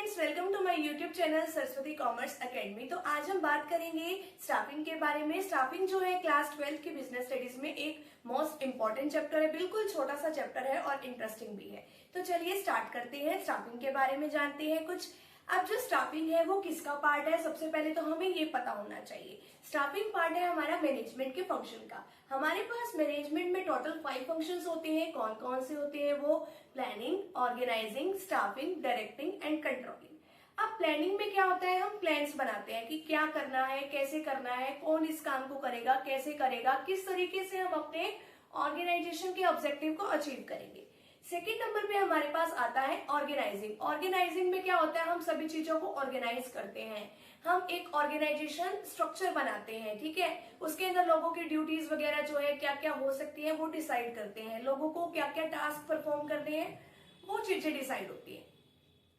Friends, welcome to my YouTube channel Saraswati commerce academy. तो आज हम बात करेंगे स्टाफिंग के बारे में। स्टाफिंग जो है क्लास 12 की बिजनेस स्टडीज में एक मोस्ट इंपॉर्टेंट चैप्टर है। बिल्कुल छोटा सा चैप्टर है और इंटरेस्टिंग भी है। तो चलिए स्टार्ट करते हैं, स्टाफिंग के बारे में जानते हैं कुछ। अब जो स्टाफिंग है वो किसका पार्ट है, सबसे पहले तो हमें ये पता होना चाहिए। स्टाफिंग पार्ट है हमारा मैनेजमेंट के फंक्शन का। हमारे पास मैनेजमेंट में टोटल 5 फंक्शंस होते हैं। कौन कौन से होते हैं वो? Planning, organizing, staffing, directing and controlling. अब प्लानिंग में क्या होता है, हम प्लान्स बनाते हैं कि क्या करना है, कैसे करना है, कौन इस काम को करेगा, कैसे करेगा, किस तरीके से हम अपने ऑर्गेनाइजेशन के ऑब्जेक्टिव को अचीव करेंगे। सेकेंड नंबर पे हमारे पास आता है ऑर्गेनाइजिंग। ऑर्गेनाइजिंग में क्या होता है, हम सभी चीजों को ऑर्गेनाइज करते हैं। हम एक ऑर्गेनाइजेशन स्ट्रक्चर बनाते हैं, ठीक है। उसके अंदर लोगों की ड्यूटीज वगैरह जो है क्या क्या हो सकती है वो डिसाइड करते हैं। लोगों को क्या क्या टास्क परफॉर्म करने हैं वो चीजें डिसाइड होती है।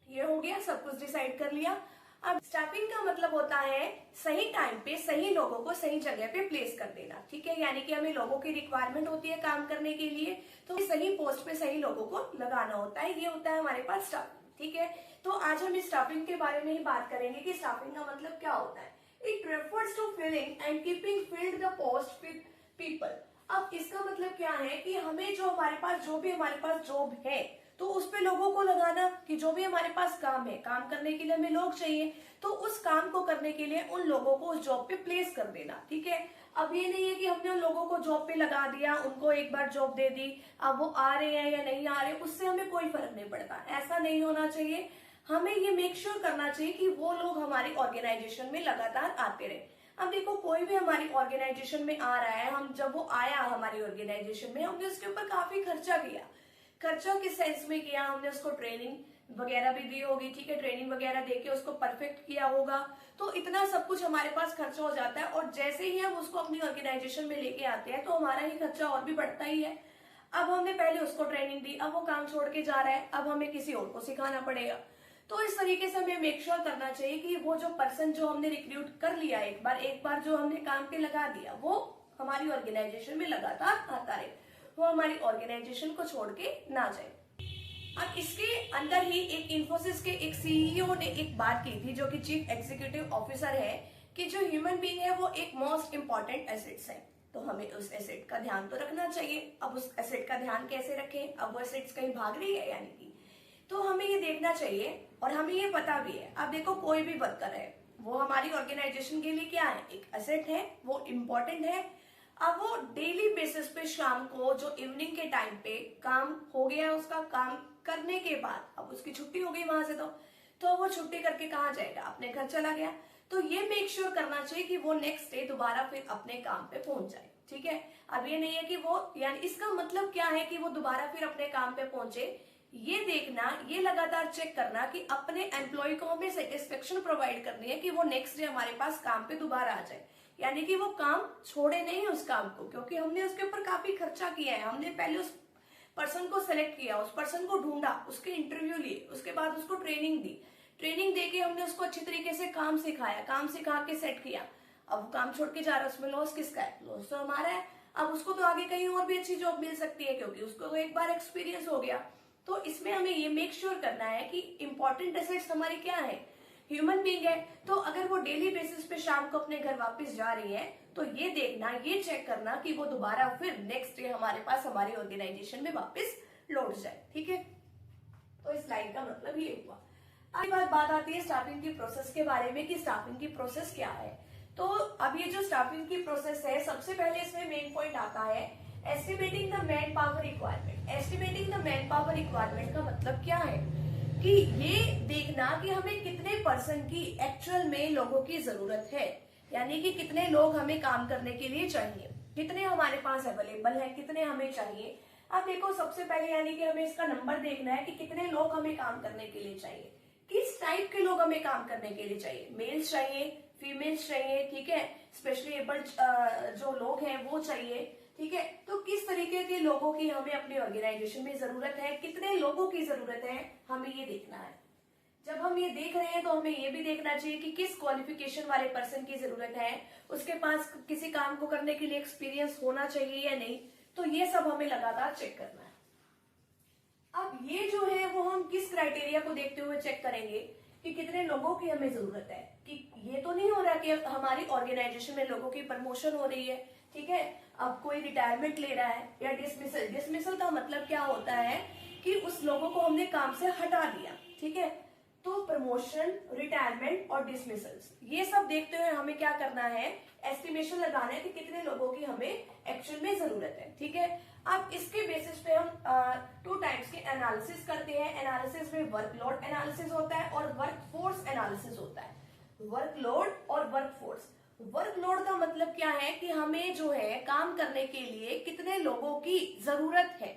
ये हो गया, सब कुछ डिसाइड कर लिया। अब स्टाफिंग का मतलब होता है सही टाइम पे सही लोगों को सही जगह पे प्लेस कर देना, ठीक है। यानी कि हमें लोगों की रिक्वायरमेंट होती है काम करने के लिए, तो सही पोस्ट पे सही लोगों को लगाना होता है। ये होता है हमारे पास स्टाफिंग, ठीक है। तो आज हम इस स्टाफिंग के बारे में ही बात करेंगे कि स्टाफिंग का मतलब क्या होता है। It refers to filling and keeping filled the post with people. अब इसका मतलब क्या है कि हमें जो हमारे पास जॉब है तो उस पे लोगों को लगाना कि जो भी हमारे पास काम है, काम करने के लिए हमें लोग चाहिए, तो उस काम को करने के लिए उन लोगों को उस जॉब पे प्लेस कर देना, ठीक है। अब ये नहीं है कि हमने उन लोगों को जॉब पे लगा दिया, उनको एक बार जॉब दे दी, अब वो आ रहे हैं या नहीं आ रहे उससे हमें कोई फर्क नहीं पड़ता। ऐसा नहीं होना चाहिए। हमें ये मेक श्योर करना चाहिए कि वो लोग हमारी ऑर्गेनाइजेशन में लगातार आते रहे। अब देखो, कोई भी हमारी ऑर्गेनाइजेशन में आ रहा है, हम जब वो आया हमारी ऑर्गेनाइजेशन में, हमने उसके ऊपर काफी खर्चा किया। खर्चा किस सेंस में किया, हमने उसको ट्रेनिंग वगैरह भी दी होगी, ठीक है। ट्रेनिंग वगैरह देके उसको परफेक्ट किया होगा, तो इतना सब कुछ हमारे पास खर्चा हो जाता है। और जैसे ही हम उसको अपनी ऑर्गेनाइजेशन में लेके आते हैं तो हमारा ही खर्चा और भी बढ़ता ही है। अब हमने पहले उसको ट्रेनिंग दी, अब वो काम छोड़ के जा रहा है, अब हमें किसी और को सिखाना पड़ेगा। तो इस तरीके से हमें मेक श्योर करना चाहिए कि वो जो पर्सन जो हमने रिक्रूट कर लिया एक बार जो हमने काम पे लगा दिया, वो हमारी ऑर्गेनाइजेशन में लगातार आता रहे, वो हमारी ऑर्गेनाइजेशन को छोड़ के ना जाए। अब इसके अंदर ही एक इन्फोसिस के एक सीईओ ने एक बात की थी, जो कि चीफ एग्जीक्यूटिव ऑफिसर है, कि जो ह्यूमन बीइंग है वो एक मोस्ट इंपॉर्टेंट एसेट्स है, तो हमें उस एसेट का ध्यान तो रखना चाहिए। अब उस एसेट का ध्यान कैसे रखें, अब वो एसेट्स कहीं भाग रही है यानी कि, तो हमें ये देखना चाहिए और हमें ये पता भी है। अब देखो, कोई भी वर्कर है वो हमारी ऑर्गेनाइजेशन के लिए क्या है, एक एसेट है, वो इम्पोर्टेंट है। अब वो डेली बेसिस पे शाम को जो इवनिंग के टाइम पे काम हो गया, उसका काम करने के बाद अब उसकी छुट्टी हो गई वहां से, तो वो छुट्टी करके कहाँ जाएगा, अपने घर चला गया। तो ये मेक श्योर करना चाहिए कि वो नेक्स्ट डे दोबारा फिर अपने काम पे पहुंच जाए, ठीक है। अब ये नहीं है कि वो, यानी इसका मतलब क्या है कि वो दोबारा फिर अपने काम पे पहुंचे, ये देखना, ये लगातार चेक करना कि अपने एम्प्लॉय को हमें सेटिस्फेक्शन प्रोवाइड करनी है कि वो नेक्स्ट डे हमारे पास काम पे दोबारा आ जाए। यानी कि वो काम छोड़े नहीं उस काम को, क्योंकि हमने उसके ऊपर काफी खर्चा किया है। हमने पहले उस पर्सन को सेलेक्ट किया, उस पर्सन को ढूंढा, उसके इंटरव्यू लिए, उसके बाद उसको ट्रेनिंग दी, ट्रेनिंग देके हमने उसको अच्छी तरीके से काम सिखाया, काम सिखा के सेट किया। अब वो काम छोड़ के जा रहा है, उसमें लॉस किसका है? लॉस तो हमारा है। अब उसको तो आगे कहीं और भी अच्छी जॉब मिल सकती है, क्योंकि उसको तो एक बार एक्सपीरियंस हो गया। तो इसमें हमें ये मेक श्योर करना है कि इंपॉर्टेंट एसेट्स हमारी क्या है, ह्यूमन बीइंग है। तो अगर वो डेली बेसिस पे शाम को अपने घर वापस जा रही है, तो ये देखना, ये चेक करना कि वो दोबारा फिर नेक्स्ट डे हमारे पास हमारी ऑर्गेनाइजेशन में वापस लौट जाए, ठीक है। तो इस लाइन का मतलब ये हुआ। अगली बात आती है स्टाफिंग की प्रोसेस के बारे में कि स्टाफिंग की प्रोसेस क्या है। तो अब ये जो स्टाफिंग की प्रोसेस है, सबसे पहले इसमें मेन पॉइंट आता है estimating the man power requirement. Estimating the man power requirement का मतलब क्या है कि ये देखना कि हमें कितने पर्सन की एक्चुअल में लोगों की जरूरत है, यानी कि कितने लोग हमें काम करने के लिए चाहिए, कितने हमारे पास अवेलेबल है, कितने हमें चाहिए। अब देखो, सबसे पहले यानी कि हमें इसका नंबर देखना है कि कितने लोग हमें काम करने के लिए चाहिए, किस टाइप के लोग हमें काम करने के लिए चाहिए। मेल्स चाहिए, फीमेल्स चाहिए, ठीक है, स्पेशली एबल्ड जो लोग हैं वो चाहिए, ठीक है। तो किस तरीके के लोगों की हमें अपनी ऑर्गेनाइजेशन में जरूरत है, कितने लोगों की जरूरत है, हमें ये देखना है। जब हम ये देख रहे हैं तो हमें ये भी देखना चाहिए कि किस क्वालिफिकेशन वाले पर्सन की जरूरत है, उसके पास किसी काम को करने के लिए एक्सपीरियंस होना चाहिए या नहीं। तो ये सब हमें लगातार चेक करना है। अब ये जो है वो हम किस क्राइटेरिया को देखते हुए चेक करेंगे कि कितने लोगों की हमें जरूरत है, कि ये तो नहीं हो रहा कि हमारी ऑर्गेनाइजेशन में लोगों की प्रमोशन हो रही है, ठीक है, अब कोई रिटायरमेंट ले रहा है या डिसमिसल। डिसमिसल का मतलब क्या होता है कि उस लोगों को हमने काम से हटा दिया, ठीक है। तो प्रमोशन, रिटायरमेंट और डिसमिसल्स, ये सब देखते हुए हमें क्या करना है, एस्टिमेशन लगाना है कि कितने लोगों की हमें एक्चुअल में जरूरत है, ठीक है। अब इसके बेसिस पे हम 2 टाइप्स के एनालिसिस करते हैं। एनालिसिस में वर्कलोड एनालिसिस होता है और वर्कफोर्स एनालिसिस होता है। वर्कलोड और वर्कफोर्स। वर्कलोड का मतलब क्या है कि हमें जो है काम करने के लिए कितने लोगों की जरूरत है,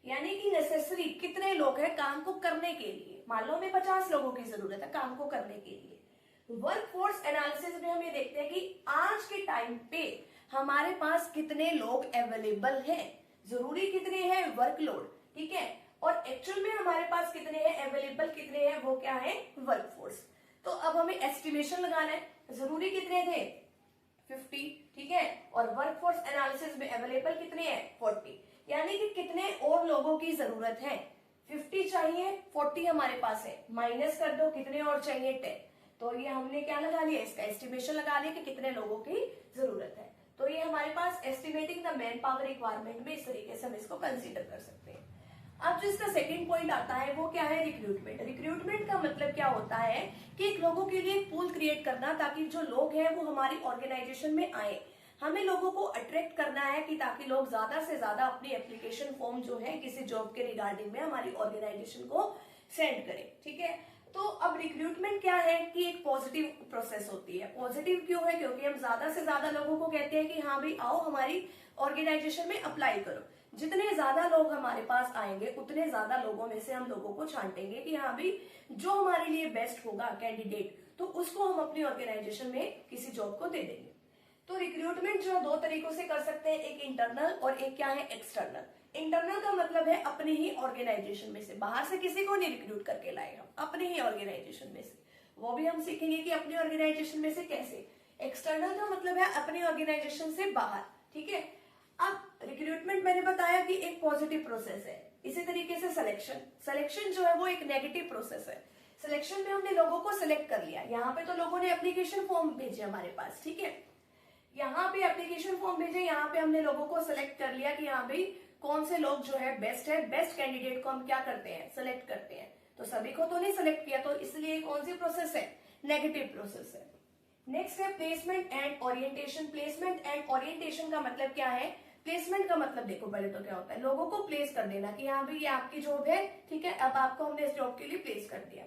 यानी कि नेसेसरी कितने लोग हैं काम को करने के लिए। मान लो हमें 50 लोगों की जरूरत है काम को करने के लिए। वर्कफोर्स एनालिसिस में हम ये देखते हैं कि आज के टाइम पे हमारे पास कितने लोग अवेलेबल हैं, जरूरी कितने हैं, वर्कलोड, ठीक है, और एक्चुअल में हमारे पास कितने हैं, अवेलेबल कितने हैं, वो क्या है, वर्कफोर्स। तो अब हमें एस्टिमेशन लगाना है, जरूरी कितने थे, 50, ठीक है, और वर्कफोर्स एनालिसिस में अवेलेबल कितने हैं, 40, यानी कि कितने और लोगों की जरूरत है। 50 चाहिए, 40 हमारे पास है, माइनस कर दो, कितने और चाहिए, 10। तो ये हमने क्या लगा लिया, इसका एस्टिमेशन लगा लिया कि कितने लोगों की जरूरत है। तो ये हमारे पास estimating the man power requirement में इस तरीके से हम इसको कंसीडर कर सकते हैं। अब जो इसका सेकंड पॉइंट आता है वो क्या है, रिक्रूटमेंट। रिक्रूटमेंट का मतलब क्या होता है कि एक लोगों के लिए एक पूल क्रिएट करना, ताकि जो लोग हैं वो हमारी ऑर्गेनाइजेशन में आए। हमें लोगों को अट्रैक्ट करना है कि ताकि लोग ज्यादा से ज्यादा अपनी एप्लीकेशन फॉर्म जो है किसी जॉब के रिगार्डिंग में हमारी ऑर्गेनाइजेशन को सेंड करें, ठीक है। तो अब रिक्रूटमेंट क्या है कि एक पॉजिटिव प्रोसेस होती है। पॉजिटिव क्यों है, क्योंकि हम ज्यादा से ज्यादा लोगों को कहते हैं कि हाँ भाई आओ हमारी ऑर्गेनाइजेशन में अप्लाई करो। जितने ज्यादा लोग हमारे पास आएंगे उतने ज्यादा लोगों में से हम लोगों को छांटेंगे कि हाँ भाई जो हमारे लिए बेस्ट होगा कैंडिडेट, तो उसको हम अपनी ऑर्गेनाइजेशन में किसी जॉब को दे देंगे। तो रिक्रूटमेंट जो है 2 तरीकों से कर सकते हैं, एक इंटरनल और एक क्या है, एक्सटर्नल। इंटरनल का मतलब है अपनी ही ऑर्गेनाइजेशन में से, बाहर से किसी को नहीं रिक्रूट करके लाए हम, अपनी ही ऑर्गेनाइजेशन में से। वो भी हम सीखेंगे कि अपनी ऑर्गेनाइजेशन में से कैसे। एक्सटर्नल का मतलब है अपनी ऑर्गेनाइजेशन से बाहर, ठीक है। अब रिक्रूटमेंट मैंने बताया कि एक पॉजिटिव प्रोसेस है। इसी तरीके से सिलेक्शन, सिलेक्शन जो है वो एक नेगेटिव प्रोसेस है। सिलेक्शन में हमने लोगों को सिलेक्ट कर लिया, यहाँ पे तो लोगों ने एप्लीकेशन फॉर्म भेजे हमारे पास, ठीक है, यहाँ पे एप्लीकेशन फॉर्म भेजे, यहाँ पे हमने लोगों को सिलेक्ट कर लिया कि हाँ भाई कौन से लोग जो है, बेस्ट कैंडिडेट को हम क्या करते हैं, सिलेक्ट करते हैं। तो सभी को तो नहीं सिलेक्ट किया, तो इसलिए कौन सी प्रोसेस है, नेगेटिव प्रोसेस है। नेक्स्ट है placement and orientation. Placement and orientation का मतलब क्या है, प्लेसमेंट का मतलब देखो पहले तो क्या होता है, लोगों को प्लेस कर देना कि हाँ भाई ये आपकी जॉब है, ठीक है, अब आपको हमने इस जॉब के लिए प्लेस कर दिया।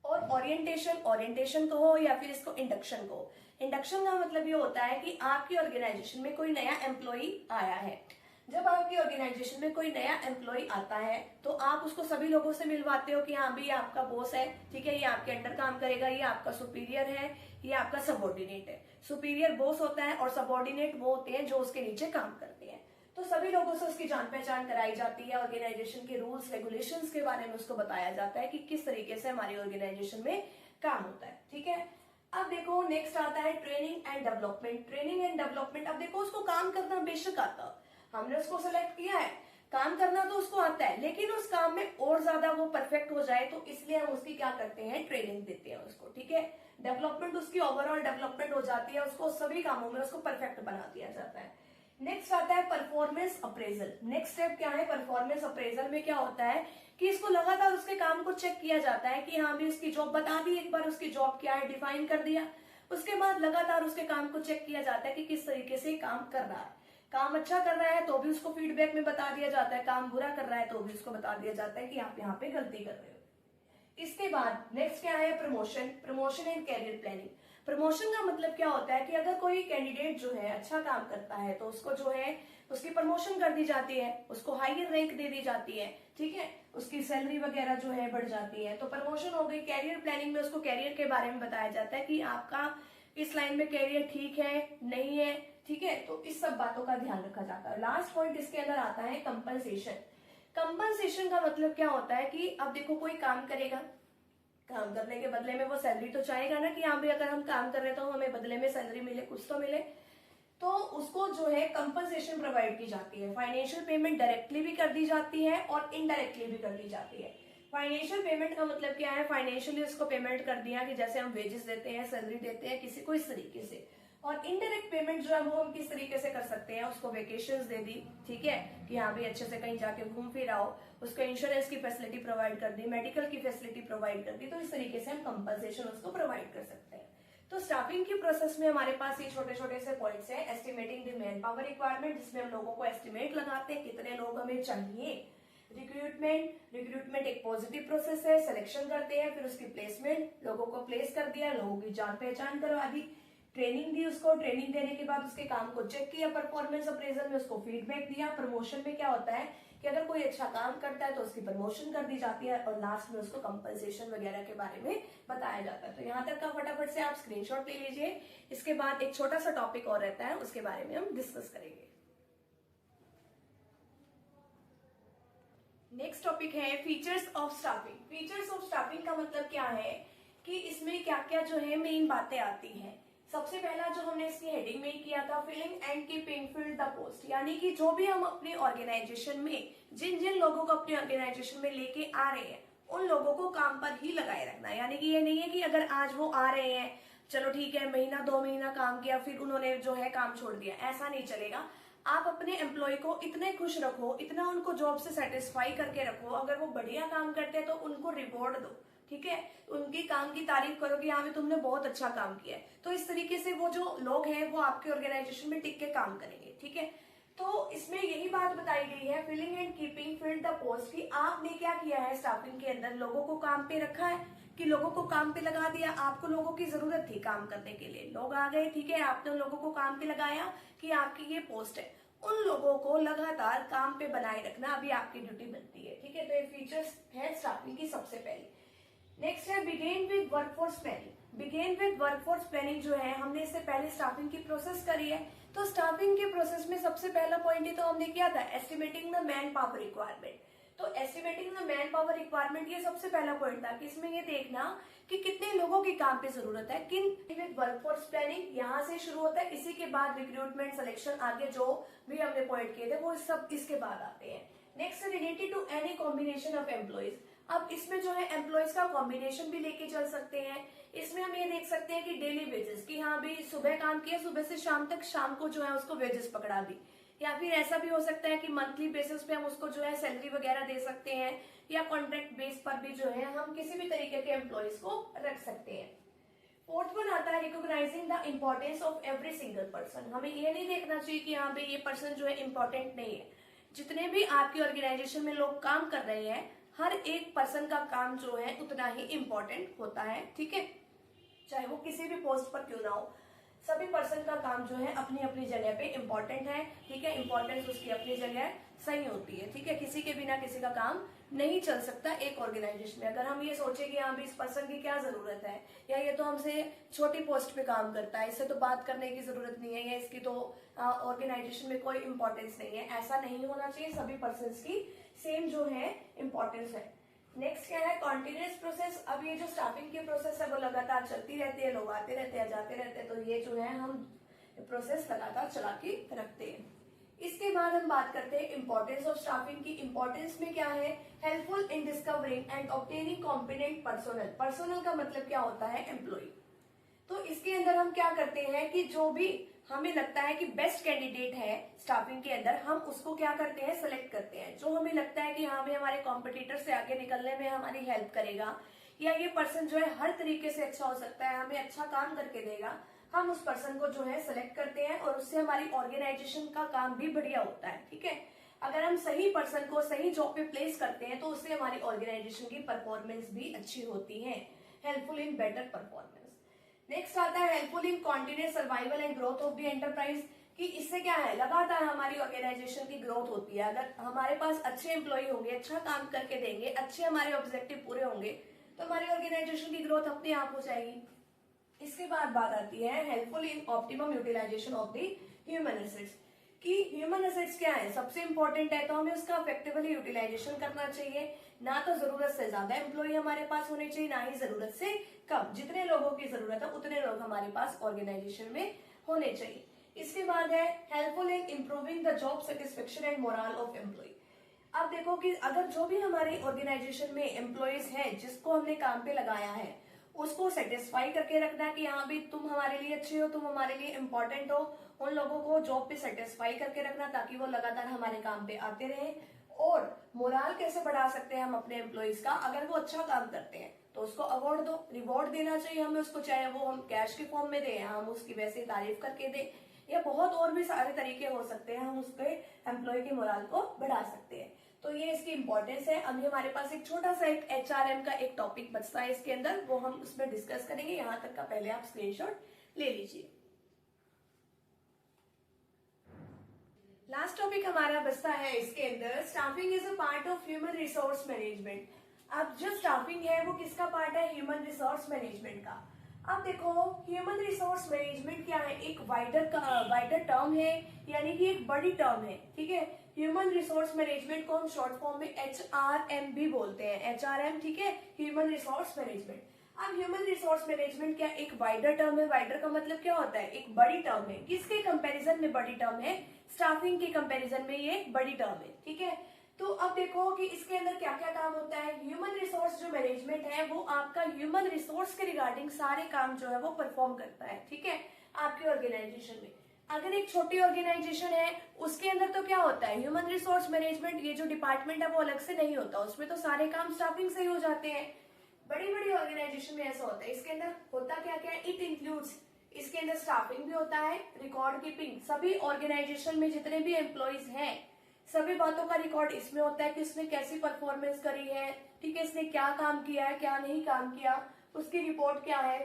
और ओरिएंटेशन कहो या फिर इसको इंडक्शन कहो। इंडक्शन का मतलब ये होता है कि आपकी ऑर्गेनाइजेशन में कोई नया एम्प्लॉई आया है। जब आपकी ऑर्गेनाइजेशन में कोई नया एम्प्लॉय आता है तो आप उसको सभी लोगों से मिलवाते हो कि हाँ भाई ये आपका बॉस है, ठीक है, ये आपके अंडर काम करेगा, ये आपका सुपीरियर है, ये आपका सबऑर्डिनेट है। सुपीरियर बॉस होता है और सबऑर्डिनेट वो होते हैं जो उसके नीचे काम करते हैं। तो सभी लोगों से उसकी जान पहचान कराई जाती है, ऑर्गेनाइजेशन के रूल्स रेगुलेशंस के बारे में उसको बताया जाता है कि किस तरीके से हमारी ऑर्गेनाइजेशन में काम होता है, ठीक है। अब देखो नेक्स्ट आता है training and development. Training and development, अब देखो उसको काम करना बेशक आता, हमने उसको सेलेक्ट किया है, काम करना तो उसको आता है, लेकिन उस काम में और ज्यादा वो परफेक्ट हो जाए तो इसलिए हम उसकी क्या करते हैं, ट्रेनिंग देते हैं उसको, ठीक है। डेवलपमेंट, उसकी ओवरऑल डेवलपमेंट हो जाती है, उसको सभी कामों में उसको परफेक्ट बना दिया जाता है। नेक्स्ट आता है परफॉर्मेंस अप्रेजल। नेक्स्ट स्टेप क्या है, परफॉर्मेंस अप्रेजल में क्या होता है कि इसको लगातार उसके काम को चेक किया जाता है कि हाँ भी उसकी जॉब बता दी, एक बार उसकी जॉब क्या है डिफाइन कर दिया, उसके बाद लगातार उसके काम को चेक किया जाता है कि किस तरीके से काम कर रहा है। काम अच्छा कर रहा है तो भी उसको फीडबैक में बता दिया जाता है, काम बुरा कर रहा है तो भी उसको बता दिया जाता है कि आप यहाँ पे गलती कर रहे हो। इसके बाद नेक्स्ट क्या है, promotion. Promotion and career planning. Promotion का मतलब क्या होता है कि अगर कोई कैंडिडेट जो है अच्छा काम करता है तो उसको जो है उसकी प्रमोशन कर दी जाती है, उसको हायर रैंक दे दी जाती है, ठीक है, उसकी सैलरी वगैरह जो है बढ़ जाती है, तो प्रमोशन हो गई। कैरियर प्लानिंग में उसको कैरियर के बारे में बताया जाता है कि आपका इस लाइन में कैरियर ठीक है नहीं है, ठीक है, तो इस सब बातों का ध्यान रखा जाता है। लास्ट पॉइंट इसके अंदर आता है कंपनसेशन। कंपनसेशन का मतलब क्या होता है कि अब देखो कोई काम करेगा, काम करने के बदले में वो सैलरी तो चाहेगा ना कि हाँ भाई अगर हम काम कर रहे हैं तो हमें बदले में सैलरी मिले, कुछ तो मिले, तो उसको जो है कंपनसेशन प्रोवाइड की जाती है। फाइनेंशियल पेमेंट डायरेक्टली भी कर दी जाती है और इनडायरेक्टली भी कर दी जाती है। फाइनेंशियल पेमेंट का मतलब क्या है, फाइनेंशियली उसको पेमेंट कर दिया कि जैसे हम वेजेस देते हैं, सैलरी देते हैं किसी को, इस तरीके से। और इनडायरेक्ट पेमेंट जो है वो हम किस तरीके से कर सकते हैं, उसको वेकेशंस दे दी, ठीक है, कि यहाँ भी अच्छे से कहीं जाके घूम फिर आओ, उसको इंश्योरेंस की फैसिलिटी प्रोवाइड कर दी, मेडिकल की फैसिलिटी प्रोवाइड कर दी, तो इस तरीके से हम कंपनसेशन उसको प्रोवाइड कर सकते हैं। तो स्टाफिंग की प्रोसेस में हमारे पास ये छोटे छोटे से पॉइंट्स हैं। Estimating the man power requirement, जिसमें हम लोगों को एस्टिमेट लगाते हैं कितने लोग हमें चाहिए। रिक्रूटमेंट एक पॉजिटिव प्रोसेस है, सिलेक्शन करते हैं, फिर उसकी प्लेसमेंट, लोगों को प्लेस कर दिया, लोगों की जान पहचान करवा दी, ट्रेनिंग दी उसको, ट्रेनिंग देने के बाद उसके काम को चेक किया, परफॉर्मेंस अप्रेजल में उसको फीडबैक दिया। प्रमोशन में क्या होता है कि अगर कोई अच्छा काम करता है तो उसकी प्रमोशन कर दी जाती है और लास्ट में उसको कंपनसेशन वगैरह के बारे में बताया जाता है। तो यहाँ तक का फटाफट से आप स्क्रीनशॉट ले लीजिए। इसके बाद एक छोटा सा टॉपिक और रहता है, उसके बारे में हम डिस्कस करेंगे। नेक्स्ट टॉपिक है features of staffing. Features of staffing का मतलब क्या है कि इसमें क्या क्या जो है मेन बातें आती हैं। सबसे पहला जो हमने इसकी हेडिंग में किया था, filling and keeping filled the post, यानी कि जो भी हम अपनी ऑर्गेनाइजेशन में जिन जिन लोगों को अपनी ऑर्गेनाइजेशन में लेके आ रहे हैं उन लोगों को काम पर ही लगाए रखना। यानी कि ये नहीं है कि अगर आज वो आ रहे हैं, चलो ठीक है, महीना 2 महीना काम किया, फिर उन्होंने जो है काम छोड़ दिया, ऐसा नहीं चलेगा। आप अपने एम्प्लॉय को इतने खुश रखो, इतना उनको जॉब से सेटिस्फाई करके रखो, अगर वो बढ़िया काम करते हैं तो उनको रिवॉर्ड दो, ठीक है, उनकी काम की तारीफ करो कि हाँ भी तुमने बहुत अच्छा काम किया है। तो इस तरीके से वो जो लोग हैं वो आपके ऑर्गेनाइजेशन में टिक के काम करेंगे, ठीक है। तो इसमें यही बात बताई गई है, filling and keeping filled the post, कि आपने क्या किया है स्टाफिंग के अंदर, लोगों को काम पे रखा है कि लोगों को काम पे लगा दिया। आपको लोगों की जरूरत थी काम करने के लिए, लोग आ गए, ठीक है, आपने लोगों को काम पे लगाया कि आपकी ये पोस्ट है, उन लोगों को लगातार काम पे बनाए रखना अभी आपकी ड्यूटी बनती है, ठीक है। तो ये फीचर्स है स्टाफिंग की सबसे पहले। नेक्स्ट है begin with workforce planning. Begin with workforce planning जो है, हमने इससे पहले स्टाफिंग की प्रोसेस करी है, तो स्टाफिंग के प्रोसेस में सबसे पहला पॉइंट ही तो हमने किया था, estimating the man power requirement. तो estimating the man power requirement ये सबसे पहला पॉइंट था कि इसमें ये देखना कि कितने लोगों की काम पे जरूरत है, किन विद वर्कफोर्स प्लानिंग यहाँ से शुरू होता है, इसी के बाद रिक्रूटमेंट, सिलेक्शन, आगे जो भी हमने पॉइंट किए थे वो सब इसके बाद आते हैं। Next related to any combination of employees. अब इसमें जो है एम्प्लॉइज का कॉम्बिनेशन भी लेके चल सकते हैं। इसमें हम ये देख सकते हैं कि डेली वेजेस, कि हाँ भी सुबह काम किया, सुबह से शाम तक, शाम को जो है उसको वेजेस पकड़ा दी, या फिर ऐसा भी हो सकता है कि मंथली बेसिस पे हम उसको जो है सैलरी वगैरह दे सकते हैं, या कॉन्ट्रैक्ट बेस पर भी जो है हम किसी भी तरीके के एम्प्लॉइज को रख सकते हैं। फोर्थ वन आता है recognising the importance of every single person. हमें ये नहीं देखना चाहिए कि हाँ भाई ये पर्सन जो है इम्पोर्टेंट नहीं है। जितने भी आपकी ऑर्गेनाइजेशन में लोग काम कर रहे हैं, हर एक पर्सन का काम जो है उतना ही इम्पोर्टेंट होता है, ठीक है, चाहे वो किसी भी पोस्ट पर क्यों ना हो, सभी पर्सन का काम जो है अपनी अपनी जगह पे इम्पोर्टेंट है, ठीक है, इम्पोर्टेंस उसकी अपनी जगह सही होती है, ठीक है। किसी के बिना किसी का काम नहीं चल सकता एक ऑर्गेनाइजेशन में। अगर हम ये सोचे कि हाँ भी इस पर्सन की क्या जरूरत है, या ये तो हमसे छोटी पोस्ट पे काम करता है, इससे तो बात करने की जरूरत नहीं है, या इसकी तो ऑर्गेनाइजेशन में कोई इंपॉर्टेंस नहीं है, ऐसा नहीं होना चाहिए। सभी पर्सन की सेम जो है इम्पोर्टेंस है। नेक्स्ट क्या है, कॉन्टिन्यूस प्रोसेस। अब ये जो स्टाफिंग की प्रोसेस है वो लगातार चलती रहती है, लोग आते रहते हैं, जाते रहते हैं, तो ये जो है हम प्रोसेस लगातार चला के रखते हैं। इसके बाद हम बात करते हैं इंपॉर्टेंस ऑफ स्टाफिंग की। इंपॉर्टेंस में क्या है, helpful in discovering and obtaining competent personnel. Personnel का मतलब क्या होता है, एम्प्लॉय। तो इसके अंदर हम क्या करते हैं कि जो भी हमें लगता है कि बेस्ट कैंडिडेट है स्टाफिंग के अंदर, हम उसको क्या करते हैं, सेलेक्ट करते हैं। जो हमें लगता है कि हाँ भाई हमारे कॉम्पिटिटर से आगे निकलने में हमारी हेल्प करेगा, या ये पर्सन जो है हर तरीके से अच्छा हो सकता है, हमें अच्छा काम करके देगा, हम उस पर्सन को जो है सेलेक्ट करते हैं, और उससे हमारी ऑर्गेनाइजेशन का काम भी बढ़िया होता है, ठीक है। अगर हम सही पर्सन को सही जॉब पे प्लेस करते हैं तो उससे हमारी ऑर्गेनाइजेशन की परफॉर्मेंस भी अच्छी होती है, helpful in better performance. Next आता है helpful in continuous survival and growth of the enterprise, कि इससे क्या है, लगातार हमारी ऑर्गेनाइजेशन की ग्रोथ होती है। अगर हमारे पास अच्छे एम्प्लॉय होंगे, अच्छा काम करके देंगे, अच्छे हमारे ऑब्जेक्टिव पूरे होंगे, तो हमारी ऑर्गेनाइजेशन की ग्रोथ अपने आप हो जाएगी। इसके बाद बात आती है helpful in optimum utilization of the human assets, कि ह्यूमन एसेट्स क्या है, सबसे इंपॉर्टेंट है, तो हमें उसका इफेक्टिवली यूटिलाइजेशन करना चाहिए। ना तो जरूरत से ज्यादा एम्प्लॉय हमारे पास होने चाहिए, ना ही जरूरत से कम। जितने लोगों की जरूरत है उतने लोग हमारे पास ऑर्गेनाइजेशन में होने चाहिए। इसके बाद है helpful in improving the job satisfaction and morale of employee. अब देखो कि अगर जो भी हमारे ऑर्गेनाइजेशन में एम्प्लॉयज हैं जिसको हमने काम पे लगाया है उसको सेटिस्फाई करके रखना है कि हाँ भी तुम हमारे लिए अच्छे हो, तुम हमारे लिए इम्पोर्टेंट हो। उन लोगों को जॉब पे सेटिस्फाई करके रखना ताकि वो लगातार हमारे काम पे आते रहे। और मोराल कैसे बढ़ा सकते हैं हम अपने एम्प्लॉयज का, अगर वो अच्छा काम करते हैं तो उसको अवार्ड दो, रिवॉर्ड देना चाहिए हमें उसको, चाहे वो हम कैश के फॉर्म में दें या हम उसकी वैसे तारीफ करके दें, या बहुत और भी सारे तरीके हो सकते हैं हम उसके एम्प्लॉय की मोराल को बढ़ा सकते हैं। तो ये इसकी इंपॉर्टेंस है। अभी हमारे पास एक छोटा सा एक HRM का एक टॉपिक बचता है इसके अंदर, वो हम उसमें डिस्कस करेंगे। यहाँ तक का पहले आप स्क्रीनशॉट ले लीजिए। लास्ट टॉपिक हमारा बचता है इसके अंदर, staffing is a part of human resource management. अब जो स्टाफिंग है वो किसका पार्ट है? ह्यूमन रिसोर्स मैनेजमेंट का। अब देखो ह्यूमन रिसोर्स मैनेजमेंट क्या है? एक वाइडर टर्म है, यानी कि एक बड़ी टर्म है, ठीक है। ह्यूमन रिसोर्स मैनेजमेंट को हम शॉर्ट फॉर्म में HRM भी बोलते हैं, HRM, ठीक है, ह्यूमन रिसोर्स मैनेजमेंट। अब ह्यूमन रिसोर्स मैनेजमेंट क्या एक वाइडर टर्म है? वाइडर का मतलब क्या होता है? एक बड़ी टर्म है। किसके कंपैरिजन में बड़ी टर्म है? स्टाफिंग के कंपैरिजन में ये बड़ी टर्म है, ठीक है। तो अब देखो कि इसके अंदर क्या क्या काम होता है। ह्यूमन रिसोर्स जो मैनेजमेंट है वो आपका ह्यूमन रिसोर्स के रिगार्डिंग सारे काम जो है वो परफॉर्म करता है, ठीक है, आपके ऑर्गेनाइजेशन में। अगर एक छोटी ऑर्गेनाइजेशन है उसके अंदर तो क्या होता है, ह्यूमन रिसोर्स मैनेजमेंट ये जो डिपार्टमेंट है वो अलग से नहीं होता, उसमें तो सारे काम स्टाफिंग से ही हो जाते हैं। बड़ी बड़ी ऑर्गेनाइजेशन में ऐसा होता है। इसके अंदर होता क्या क्या है? इट इंक्लूड्स, इसके अंदर स्टाफिंग भी होता है, रिकॉर्ड कीपिंग, सभी ऑर्गेनाइजेशन में जितने भी एम्प्लॉइज हैं सभी बातों का रिकॉर्ड इसमें होता है कि इसने कैसी परफॉर्मेंस करी है, ठीक है, इसने क्या काम किया है, क्या नहीं काम किया, उसकी रिपोर्ट क्या है,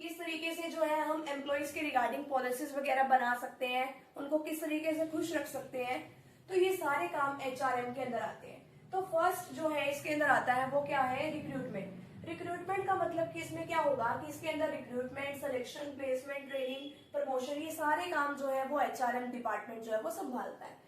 किस तरीके से जो है हम एम्प्लॉइज के रिगार्डिंग पॉलिसीज वगैरह बना सकते हैं, उनको किस तरीके से खुश रख सकते हैं। तो ये सारे काम HRM के अंदर आते हैं। तो फर्स्ट जो है इसके अंदर आता है वो क्या है? रिक्रूटमेंट। रिक्रूटमेंट का मतलब कि इसमें क्या होगा कि इसके अंदर recruitment, selection, placement, training, promotion, ये सारे काम जो है वो HRM डिपार्टमेंट जो है वो संभालता है।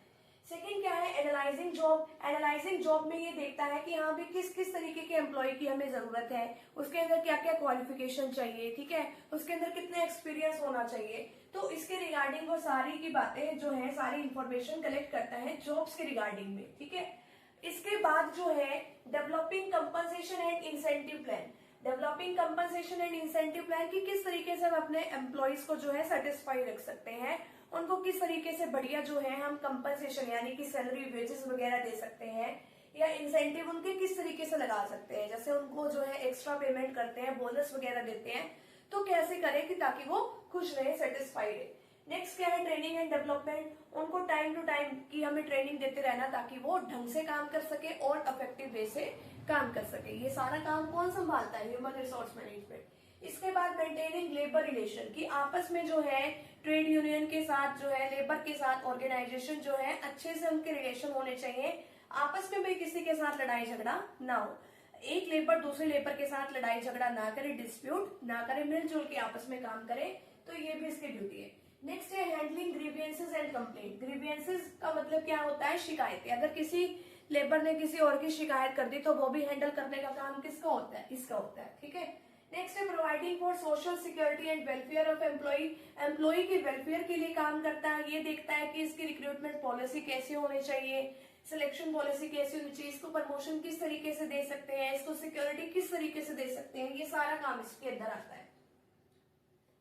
सेकंड क्या है? Analysing job. एनालाइजिंग जॉब में ये देखता है कि हाँ भी किस किस तरीके के एम्प्लॉय की हमें जरूरत है, उसके अंदर क्या क्या क्वालिफिकेशन चाहिए, ठीक है, उसके अंदर कितने एक्सपीरियंस होना चाहिए। तो इसके रिगार्डिंग वो सारी की बातें जो है सारी इंफॉर्मेशन कलेक्ट करता है जॉब्स के रिगार्डिंग में, ठीक है। इसके बाद जो है developing compensation and incentive plan. Developing compensation and incentive plan की किस तरीके से हम अपने एम्प्लॉयज को जो है सेटिस्फाई रख सकते हैं, उनको किस तरीके से बढ़िया जो है हम कंपनसेशन यानी कि सैलरी, वेजेस वगैरह दे सकते हैं, या इंसेंटिव उनके किस तरीके से लगा सकते हैं, जैसे उनको जो है एक्स्ट्रा पेमेंट करते हैं, बोनस वगैरह देते हैं, तो कैसे करें कि ताकि वो खुश रहे, सेटिस्फाई रहे। नेक्स्ट क्या है? Training and development. उनको टाइम टू टाइम की हमें ट्रेनिंग देते रहना ताकि वो ढंग से काम कर सके और इफेक्टिव वे से काम कर सके। ये सारा काम कौन संभालता है? Human resource management. इसके बाद मेंटेनिंग लेबर रिलेशन, की आपस में जो है ट्रेड यूनियन के साथ जो है, लेबर के साथ ऑर्गेनाइजेशन जो है अच्छे से उनके रिलेशन होने चाहिए, आपस में भी किसी के साथ लड़ाई झगड़ा ना हो, एक लेबर दूसरे लेबर के साथ लड़ाई झगड़ा ना करे, डिस्प्यूट ना करे, मिलजुल के आपस में काम करे, तो ये भी इसकी ड्यूटी है। नेक्स्ट है handling grievances and complaint. Grievances का मतलब क्या होता है? शिकायतें। अगर किसी लेबर ने किसी और की शिकायत कर दी तो वो भी हैंडल करने का काम किसका होता है? इसका होता है, ठीक है। नेक्स्ट है providing for social security and welfare of employee. Employee के वेलफेयर के लिए काम करता है, ये देखता है कि इसकी रिक्रूटमेंट पॉलिसी कैसी होनी चाहिए, सिलेक्शन पॉलिसी कैसी होनी चाहिए, इसको प्रमोशन किस तरीके से दे सकते हैं, इसको सिक्योरिटी किस तरीके से दे सकते हैं, ये सारा काम इसके अंदर आता है।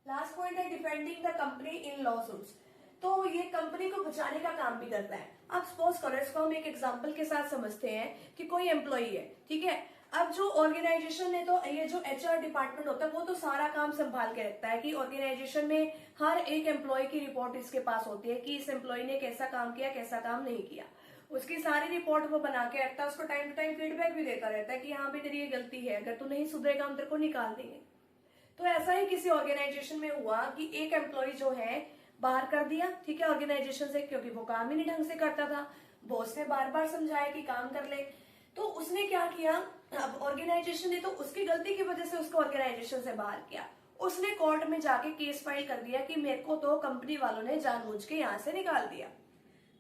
लास्ट पॉइंट है defending the company in law suits. तो ये कंपनी को बचाने का काम भी करता है। अब सपोज करो, इसको हम एक एग्जांपल के साथ समझते हैं कि कोई एम्प्लॉई है, ठीक है। अब जो ऑर्गेनाइजेशन ने तो ये जो HR डिपार्टमेंट होता है वो तो सारा काम संभाल के रखता है कि ऑर्गेनाइजेशन में हर एक एम्प्लॉय की रिपोर्ट इसके पास होती है कि इस एम्प्लॉय ने कैसा काम किया, कैसा काम नहीं किया, उसकी सारी रिपोर्ट वो बना के रखता है, उसको टाइम टू टाइम फीडबैक भी देता रहता है कि हाँ भी तेरी ये गलती है, अगर तू नहीं सुधरेगा हम तेरे को निकाल देंगे। तो ऐसा ही किसी ऑर्गेनाइजेशन में हुआ कि एक एम्प्लॉय जो है बाहर कर दिया, ठीक है, ऑर्गेनाइजेशन से, क्योंकि वो काम ही नहीं ढंग से करता था। बॉस ने बार बार समझाया कि काम कर ले, तो उसने क्या किया, अब ऑर्गेनाइजेशन ने तो उसकी गलती की वजह से उसको ऑर्गेनाइजेशन से बाहर किया। उसने कोर्ट में जाके केस फाइल कर दिया कि मेरे को तो कंपनी वालों ने जानबूझ के यहाँ से निकाल दिया।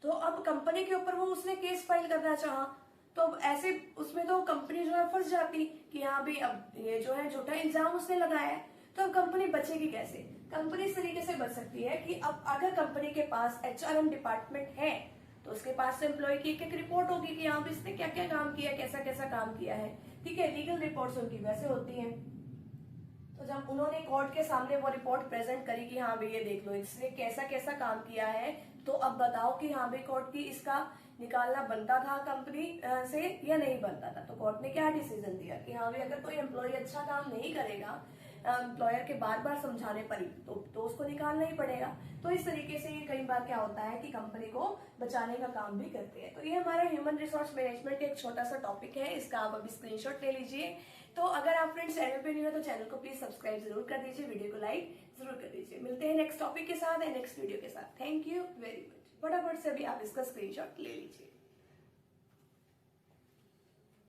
तो अब कंपनी के ऊपर वो उसने केस फाइल करना चाहा, तो ऐसे उसमें तो कंपनी जो है फंस जाती कि हाँ भाई अब ये जो है झूठा इल्जाम उसने लगाया है, तो अब कंपनी बचेगी कैसे? कंपनी इस तरीके से बच सकती है कि अब अगर कंपनी के पास HRM डिपार्टमेंट है तो उसके पास से एम्प्लॉय की एक रिपोर्ट होगी कि हाँ इसने क्या क्या काम किया, कैसा कैसा काम किया है। ठीक है, लीगल रिपोर्ट्स उनकी वैसे होती हैं। तो जब उन्होंने कोर्ट के सामने वो रिपोर्ट प्रेजेंट करी कि हाँ भाई ये देख लो इसने कैसा कैसा काम किया है, तो अब बताओ कि हाँ भाई कोर्ट की इसका निकालना बनता था कंपनी से या नहीं बनता था। तो कोर्ट ने क्या डिसीजन दिया कि हाँ भाई अगर कोई एम्प्लॉय अच्छा काम नहीं करेगा एम्प्लॉयर के बार बार समझाने पर ही तो उसको निकालना ही पड़ेगा। तो इस तरीके से ये कई बार क्या होता है कि कंपनी को बचाने का काम भी करते हैं। तो ये हमारा ह्यूमन रिसोर्स मैनेजमेंट एक छोटा सा टॉपिक है, इसका आप अभी स्क्रीनशॉट ले लीजिए। तो अगर आप फ्रेंड्स चैनल पे नहीं हो तो चैनल को प्लीज सब्सक्राइब जरूर कर दीजिए, वीडियो को लाइक जरूर कर दीजिए। मिलते हैं नेक्स्ट टॉपिक के साथ, नेक्स्ट वीडियो के साथ। Thank you very much. फटाफट से अभी आप इसका स्क्रीनशॉट ले लीजिए।